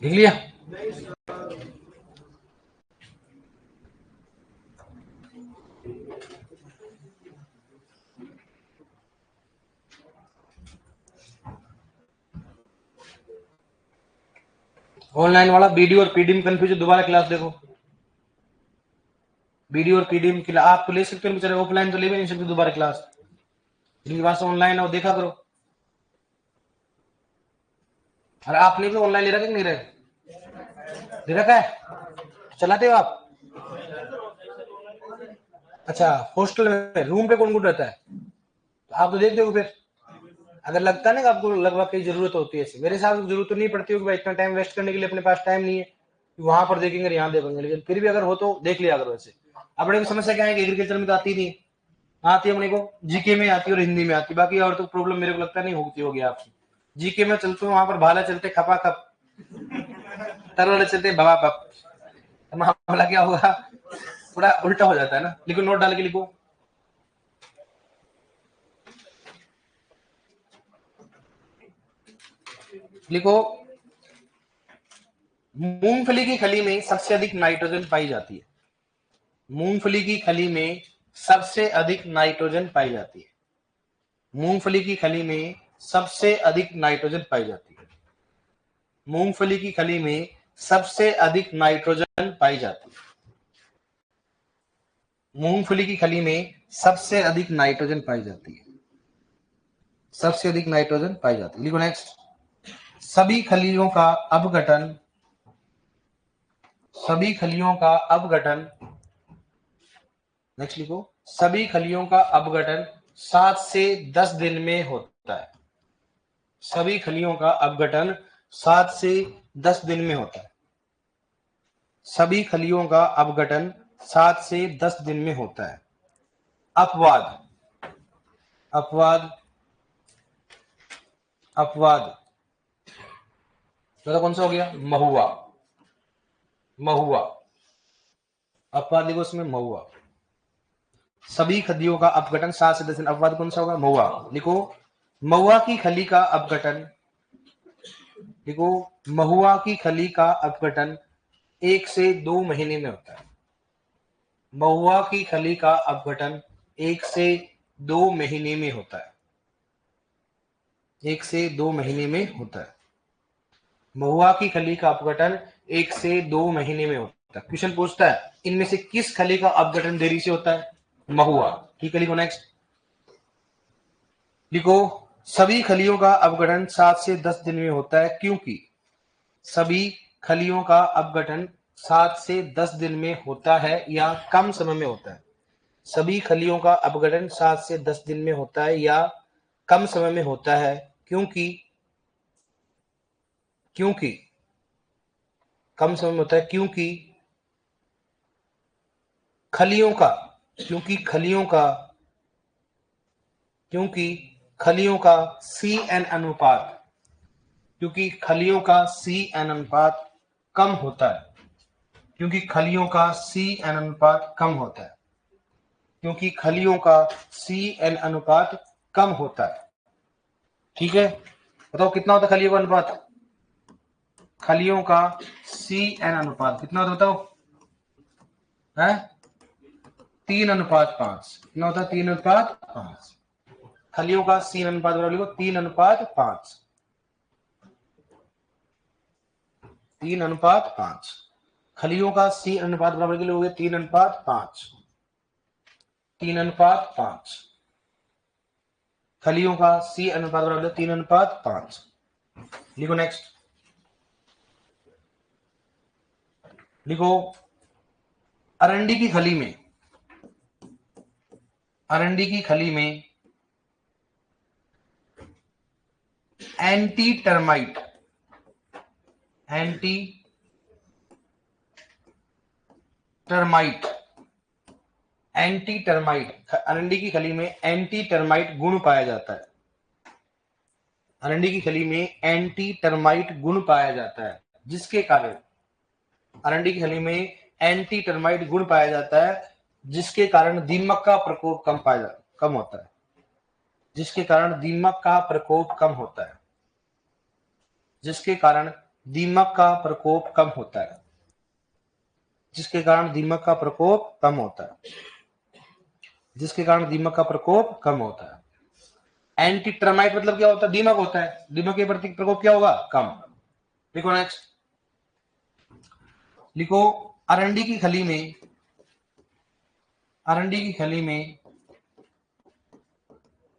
[SPEAKER 1] लिख लिया? ऑनलाइन वाला वीडियो और पीडीएम कंफ्यूजन, दोबारा क्लास देखो। वीडियो और पीडीएम की आप तो ले सकते हो बेचारे, ऑफलाइन तो ले भी नहीं सकते दोबारा क्लास। जिनके पास ऑनलाइन हो देखा करो। अरे आपने भी ऑनलाइन ले रखा कि नहीं ले रखा है? चलाते हो आप? अच्छा, हॉस्टल में रूम पे कौन कौन रहता है? तो आप तो देखते हो फिर, अगर लगता है ना कि आपको लगभग की जरूरत होती है, मेरे हिसाब से जरूरत तो नहीं पड़ती होगी भाई, इतना टाइम वेस्ट करने के लिए अपने पास टाइम नहीं है वहां पर देखेंगे यहाँ देखेंगे, लेकिन फिर भी अगर हो तो देख लिया अगर। वैसे अपने को समस्या क्या है कि एग्रीकल्चर में तो आती नहीं, आती है अपने को जीके में आती है और हिंदी में आती है, बाकी और तो प्रॉब्लम मेरे को लगता नहीं होती होगी आपसे। जीके में चलते हो वहां पर भाला चलते खपा खप, तरवाले चलते भवा पप, मामला क्या होगा, थोड़ा उल्टा हो जाता है ना। लिखो, नोट डाल के लिखो। लिखो, मूंगफली की खली में सबसे अधिक नाइट्रोजन पाई जाती है। मूंगफली की खली में सबसे अधिक नाइट्रोजन पाई जाती है। मूंगफली की खली में सबसे अधिक नाइट्रोजन पाई जाती है। मूंगफली की खली में सबसे अधिक नाइट्रोजन पाई जाती है। मूंगफली की खली में सबसे अधिक नाइट्रोजन पाई जाती है। सबसे अधिक नाइट्रोजन पाई जाती है। लिखो नेक्स्ट। सभी खलियों का अपघटन, सभी खलियों का अपघटन, नेक्स्ट लिखो, सभी खलियों का अपघटन 7 से 10 दिन में होता है। सभी खलियों का अपघटन 7 से 10 दिन में होता है। सभी खलियों का अपघटन 7 से 10 दिन में होता है। अपवाद, अपवाद, अपवाद, तो कौन सा हो गया? महुआ। महुआ, अपवाद लिखो उसमें महुआ। सभी खलियों का अपघटन 7 से 10 दिन, अपवाद कौन सा होगा? महुआ। लिखो महुआ की खली का अपघटन, लिखो महुआ की खली का अपघटन 1 से 2 महीने में होता है। महुआ की खली का अपघटन 1 से 2 महीने में होता है। 1 से 2 महीने में होता है। महुआ की खली का अपघटन 1 से 2 महीने में होता है। क्वेश्चन पूछता है इनमें से किस खली का अपघटन देरी से होता है? महुआ। ठीक है, लिखो नेक्स्ट। लिखो सभी खलियों का अपघटन 7 से 10 दिन में होता है क्योंकि, सभी खलियों का अपघटन 7 से 10 दिन में होता है या कम समय में होता है। सभी खलियों का अपघटन 7 से 10 दिन में होता है या कम समय में होता है क्योंकि, कम समय में होता है क्योंकि खलियों का, CN अनुपात, क्योंकि खलियों का CN अनुपात कम होता है, क्योंकि खलियों का CN अनुपात कम होता है, क्योंकि खलियों का CN अनुपात कम होता है। ठीक है, बताओ कितना होता है खलियों का अनुपात? खलियों का CN अनुपात कितना होता है बताओ? है 3:5। कितना होता है? 3:5। खलियों का CN अनुपात बराबर लिखो 3:5। 3:5। खलियों का CN अनुपात बराबर के लिए हो गया 3:5। 3:5। खलियों का CN अनुपात बराबर 3:5। लिखो नेक्स्ट। लिखो अरंडी की खली में, अरंडी की खली में anti termite, anti termite, anti termite, अरंडी की खली में एंटी टर्माइट गुण पाया जाता है। अरंडी की खली में एंटी टर्माइट गुण पाया जाता है, जिसके कारण, अरंडी की खली में एंटी टर्माइट गुण पाया जाता है जिसके कारण दीमक का प्रकोप कम होता है, जिसके कारण दीमक का प्रकोप कम होता है, जिसके कारण दीमक का प्रकोप कम होता है, जिसके कारण दीमक का प्रकोप कम होता है, जिसके कारण दीमक का प्रकोप कम होता है। एंटी टर्माइट मतलब क्या होता है? दीमक होता है, दीमक के प्रति प्रकोप क्या होगा? कम। लिखो नेक्स्ट। लिखो अरंडी की खली में, अरंडी की खली में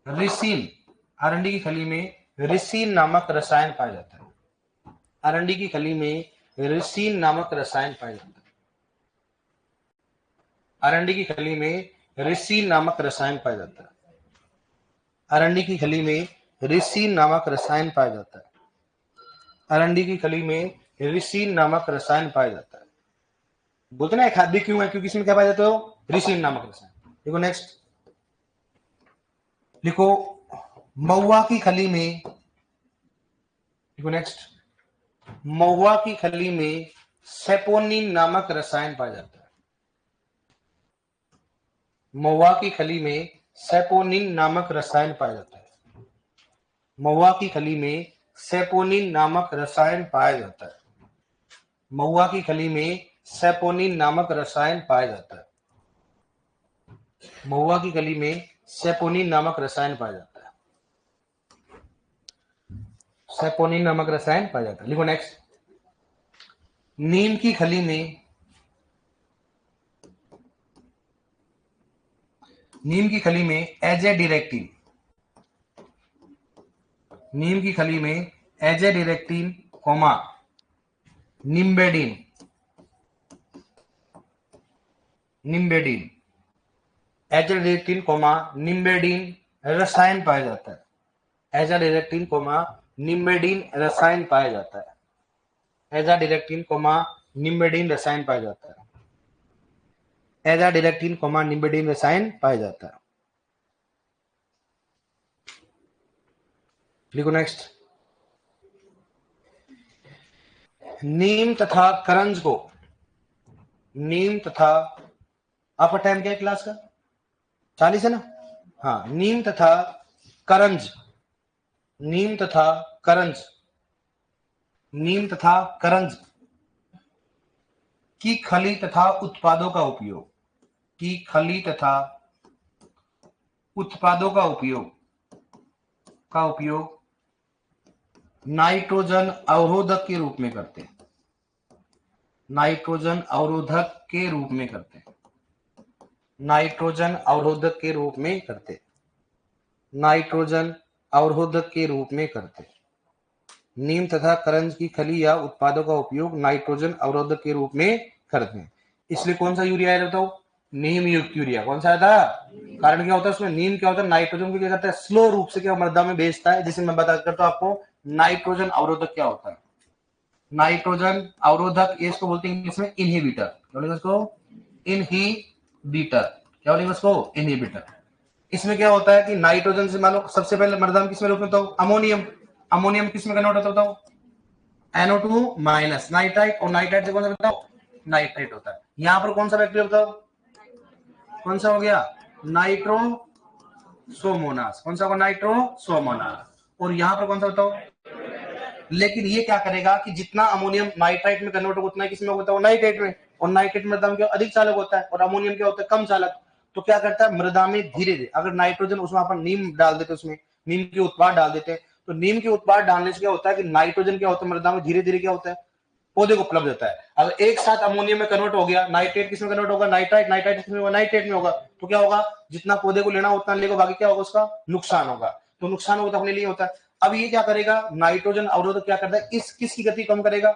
[SPEAKER 1] रिसीन, अरंडी की खली में रिसीन नामक रसायन पाया जाता है। अरंडी की खली में रिसीन नामक रसायन पाया जाता है। अरंडी की खली में रिसीन नामक रसायन पाया जाता है। अरंडी की खली में रिसीन नामक रसायन पाया जाता है। अरंडी की खली में रिसीन नामक रसायन पाया जाता है। बोलते ना खाद्य क्यों है? क्योंकि इसमें क्या पाया जाता है? रिसीन नामक रसायन। देखो नेक्स्ट। लिखो महुआ की खली में, देखो नेक्स्ट, महुआ की खली में सेपोनिन नामक रसायन पाया जाता है। महुआ की खली में सेपोनिन नामक रसायन पाया जाता है। महुआ की खली में सेपोनिन नामक रसायन पाया जाता है। महुआ की खली में सेपोनिन नामक रसायन पाया जाता है। महुआ की खली में सेपोनिन नामक रसायन पाया जाता है। सेपोनिन नामक रसायन पाया जाता है। लिखो नेक्स्ट। नीम की खली में, नीम की खली में एजेडिरेक्टिन, नीम की खली में एजेडिरेक्टिन कोमा निम्बेडिन, निम्बेडिन, एजेडिरेक्टिन कोमा निम्बेडिन रसायन पाया जाता है। एजाडिरेक्टिन कोमा निम्बेडिन रसायन पाया जाता है। एजाडिरेक्टिन कोमा निम्बेडिन रसायन पाया जाता है। एजाडिरेक्टिन कोमा निम्बेडिन रसायन पाया जाता है। लिखो नेक्स्ट। नीम तथा करंज को, नीम तथा, आपका टाइम क्या है क्लास का? 40 है ना? हाँ, नीम तथा करंज, नीम तथा करंज, नीम तथा करंज की खली तथा उत्पादों का उपयोग, की खली तथा उत्पादों का उपयोग नाइट्रोजन अवरोधक के रूप में करते हैं, नाइट्रोजन अवरोधक के रूप में करते हैं, नाइट्रोजन अवरोधक के रूप में करते हैं, नाइट्रोजन अवरोधक के रूप में करते हैं। नीम तथा करंज की खली या उत्पादों का उपयोग नाइट्रोजन अवरोधक के रूप में करते हैं। इसलिए कौन सा यूरिया है बताओ? नीम युक्त यूरिया। कौन सा था? कारण क्या होता है उसमें? नीम क्या होता है? नाइट्रोजन को क्या करता है? स्लो रूप से क्या मृदा में भेजता है, जिसे मैं बता करता हूं आपको नाइट्रोजन अवरोधक क्या होता है। नाइट्रोजन अवरोधक, इसको बोलते हैं इंग्लिश में इनहिबिटर। क्या बोलेंगे उसको? इनहिबिटर। क्या बोलेंगे उसको? इनहिबिटर। इसमें क्या होता है कि नाइट्रोजन से मान लो सबसे पहले मृदा में किसमें रूप में? अमोनियम। अमोनियम किसमें कन्वर्ट होता है बताओ? NO2 माइनस नाइट्राइट, और नाइट्राइट से कौन सा बताओ? नाइट्रेट होता है। यहां पर कौन सा बैक्टीरिया बताओ? कौन सा हो गया? नाइट्रोसोमोनास। कौन सा होगा? नाइट्रोसोमोनास। और यहां पर कौन सा बताओ? लेकिन ये क्या करेगा कि जितना अमोनियम नाइट्राइट में कन्वर्ट होगा उतना किसमें होता है? नाइट्रेट में। और नाइट्रेट में मृदा में अधिक चालक होता है, और अमोनियम क्या होता है? कम चालक। तो क्या करता है मृदा में धीरे धीरे, अगर नाइट्रोजन उसमें अपन नीम डाल देते, उसमें नीम के उत्पाद डाल देते हैं, तो नीम के उत्पाद डालने से क्या होता है कि नाइट्रोजन क्या होता है मृदा में धीरे धीरे क्या होता है? पौधे को उपलब्ध होता है। अगर एक साथ अमोनियम में कन्वर्ट हो गया, नाइट्रेट किसमें कन्वर्ट होगा? नाइट्राइट। नाइट्राइट किसमें होगा? नाइट्रेट में होगा। तो क्या होगा? जितना पौधे को लेना उतना लेगा, बाकी क्या होगा? उसका नुकसान होगा। तो नुकसान होगा तो अपने लिए होता है। अब ये क्या करेगा? नाइट्रोजन अवरोधक क्या करता है? इस किसकी गति कम करेगा?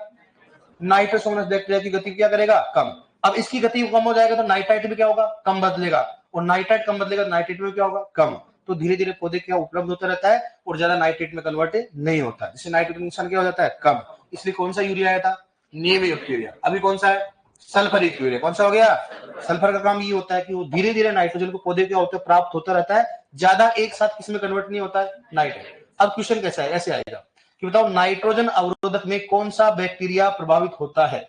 [SPEAKER 1] नाइट्रोसोमस बैक्टीरिया की गति क्या करेगा? कम। अब इसकी गति कम हो जाएगा तो नाइट्राइट भी क्या होगा? कम बदलेगा। और नाइट्राइट कम बदलेगा, नाइट्रेट में क्या होगा? कम। तो धीरे धीरे पौधे क्या उपलब्ध होता रहता है और ज्यादा नाइट्रेट में कन्वर्ट नहीं होता, जिससे नाइट्रोजन नुकसान क्या हो जाता है? कम। इसलिए कौन सा यूरिया आया था? नीम युक्त यूरिया। अभी कौन सा है? Sulphur urea. कौन सा हो गया? सल्फर का काम ये होता है कि वो धीरे धीरे नाइट्रोजन को पौधे क्या होता है? प्राप्त होता रहता है, ज्यादा एक साथ किसमें कन्वर्ट नहीं होता है? नाइट्रेट। अब क्वेश्चन कैसा है? ऐसे आएगा कि बताओ नाइट्रोजन अवरोधक में कौन सा बैक्टीरिया प्रभावित होता है?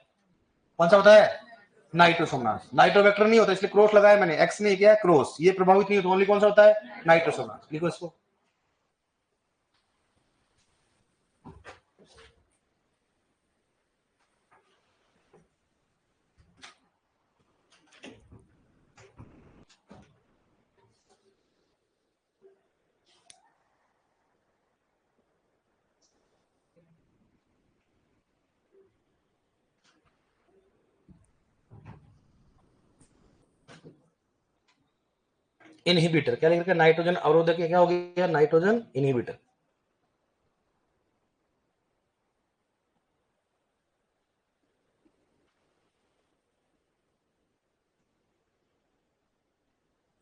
[SPEAKER 1] कौन सा होता है? नाइट्रोसोमनास। नाइट्रोबैक्टर नहीं होता, इसलिए क्रॉस लगाया मैंने, एक्स नहीं किया क्रॉस, ये प्रभावित नहीं होता। ओनली कौन सा होता है? नाइट्रोसोमनास। लिखो इसको। इनहिबिटर क्या लिख रखा है? नाइट्रोजन अवरोधक क्या हो गया? Nitrogen inhibitor.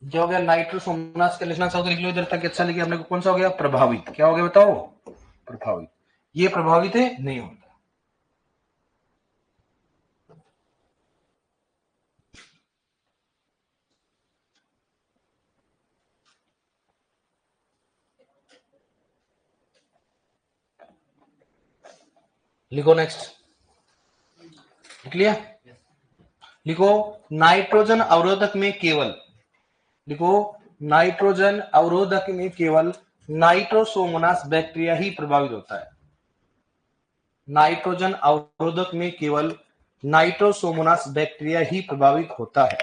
[SPEAKER 1] क्या हो गया? नाइट्रोसोमनास का लिखना चाहो तो लिख लो इधर तक। अच्छा लिखे हमने को। कौन सा हो गया? प्रभावित। क्या हो गया बताओ? प्रभावित। ये प्रभावित है नहीं होता। लिखो नेक्स्ट। लिख लिया? लिखो नाइट्रोजन अवरोधक में केवल, लिखो नाइट्रोजन अवरोधक में केवल नाइट्रोसोमोनास बैक्टीरिया ही प्रभावित होता है। नाइट्रोजन अवरोधक में केवल नाइट्रोसोमोनास बैक्टीरिया ही प्रभावित होता है।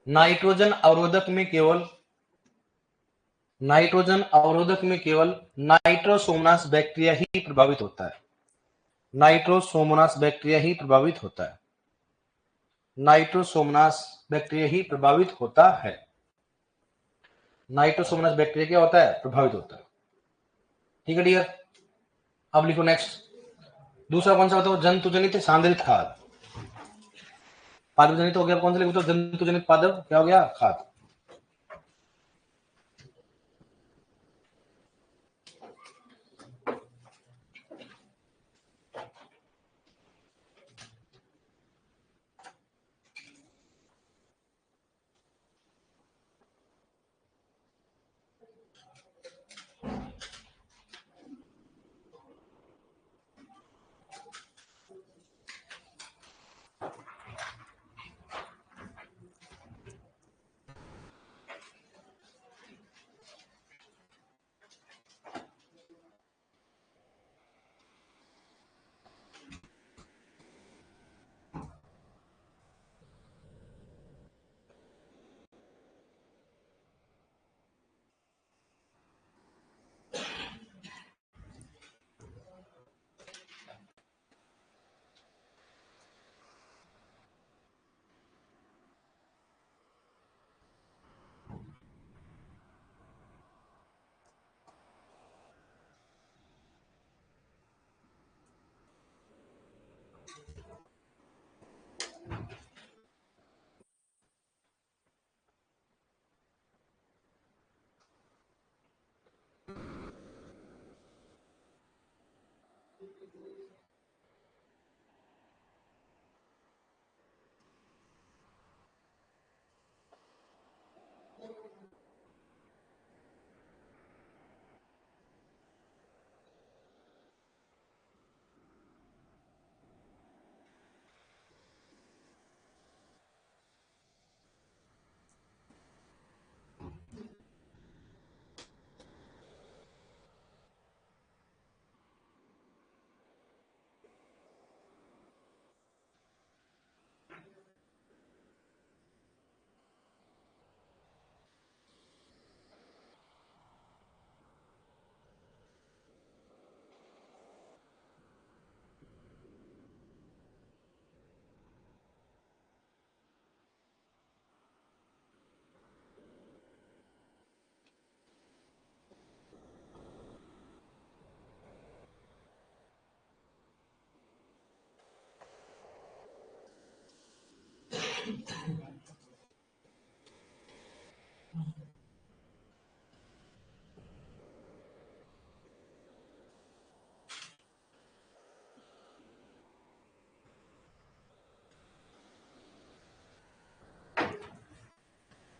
[SPEAKER 1] नाइट्रोजन अवरोधक में केवल, नाइट्रोजन अवरोधक में केवल नाइट्रोसोमोनास बैक्टीरिया ही प्रभावित होता है। नाइट्रोसोमोनास बैक्टीरिया ही प्रभावित होता है। नाइट्रोसोमोनास बैक्टीरिया ही प्रभावित होता है। नाइट्रोसोमोनास बैक्टीरिया क्या होता है? प्रभावित होता है। ठीक है डियर? अब लिखो नेक्स्ट। दूसरा कौन सा बताओ? जंतु जनित सांद्रित खाद। पादप जनित हो गया। कौन सा लिखो? जंतु जनित पादप क्या हो गया? खाद।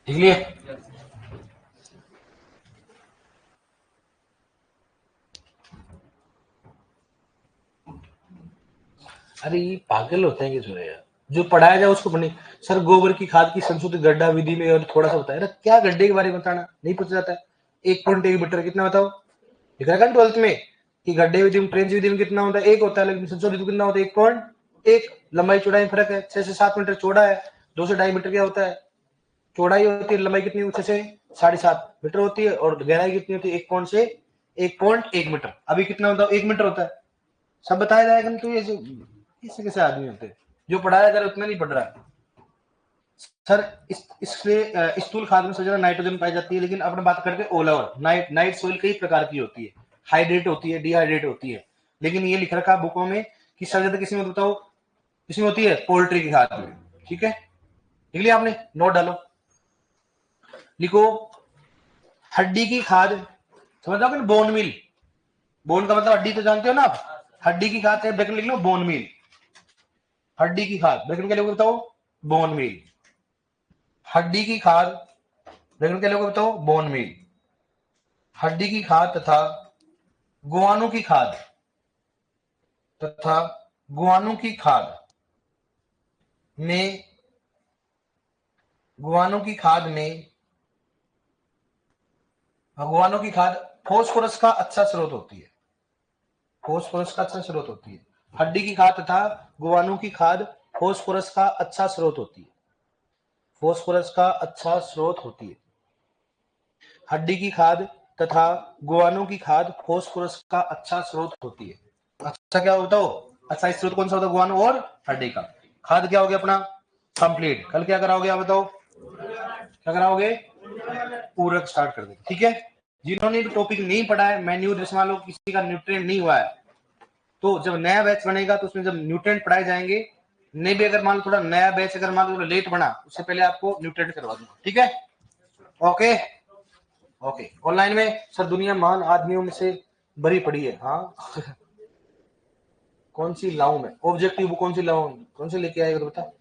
[SPEAKER 1] ठीक है। अरे ये पागल होते हैं कि जो है यार, जो पढ़ाया जाए उसको पढ़ने। सर गोबर की खाद की संशोधित गड्ढा विधि में और थोड़ा सा बताया ना, क्या गड्ढे के बारे में बताना नहीं पूछा जाता है। 1.1 मीटर कितना बताओ, लिखा है 12th में कि गड्ढे विधि में ट्रेंच विधि में कितना होता है, 1 होता है, लेकिन संशोधित कितना होता है 1.1। लंबाई चौड़ाई फर्क है, 6 से 7 मीटर चौड़ा है, 2 से 2.5 मीटर क्या होता है चौड़ाई होती है, लंबाई कितनी 6 से 7.5 मीटर होती है, और गहराई कितनी होती है 1 मीटर। अभी कितना होता है 1 मीटर होता है, सब बताया जाएगा। तो ये कैसे कैसे आदमी होते हैं, जो पढ़ाया जा रहा है उतना नहीं पढ़ रहा है। सर इसलिए स्थूल खाद में सबसे ज्यादा नाइट्रोजन पाई जाती है, लेकिन अपने बात करते हैं ऑल ओवर नाइट सोइल कई प्रकार की होती है, हाइड्रेट होती है, डिहाइड्रेट होती है, लेकिन ये लिख रखा बुकों में कि सबसे ज्यादा किसी में बताओ, किसमें होती है, पोल्ट्री की खाद में। ठीक है, लिख लिया आपने, नोट डालो, लिखो हड्डी की खाद, समझ आओगे ना, बोन मिल, बोन का मतलब हड्डी तो जानते हो ना आप, हड्डी की खाद है, ब्रैकेट लिख लो बोन मिल, हड्डी की खाद ब्रैकेट क्या लोग बताओ, बोन मिल, हड्डी की खाद ब्रैकेट क्या लोग बताओ, बोन मिल, हड्डी की खाद तथा गुआनो की खाद, तथा गुआनो की खाद में, गुआनो की खाद में, गुआनो की खाद फोस्फोरस का अच्छा स्रोत होती है, फोस्फोरस का अच्छा स्रोत होती है। हड्डी की खाद तथा गुआनो की खाद फोस्फोरस का अच्छा स्रोत होती है, फोस्फोरस का अच्छा स्रोत होती है। हड्डी की खाद तथा गुआनो की खाद फोस्फोरस का अच्छा स्रोत होती है। अच्छा क्या बताओ, अच्छा स्रोत कौन सा होता है, गुआनो और हड्डी का। खाद क्या हो गया अपना कंप्लीट, कल क्या कराओगे आप बताओ, क्या कराओगे, पूरक स्टार्ट कर देंगे। ठीक है, जिन्होंने भी टॉपिक नहीं पढ़ा है, मैन्यूर जैसे मान लो किसी का न्यूट्रिएंट नहीं हुआ है, तो जब नया बैच बनेगा तो उसमें जब न्यूट्रिएंट पढ़ाए जाएंगे, नहीं भी अगर मान लो थोड़ा नया बैच अगर मान लो थोड़ा लेट बना, उससे पहले आपको न्यूट्रिएंट करवा दूंगा। ठीक है, ओके ओके। ऑनलाइन में सर दुनिया महान आदमियों में से भरी पड़ी है, हाँ कौन सी लाऊं मैं, ऑब्जेक्टिव बुक कौन सी लाऊं, कौन सी लेके आएगा तो बता।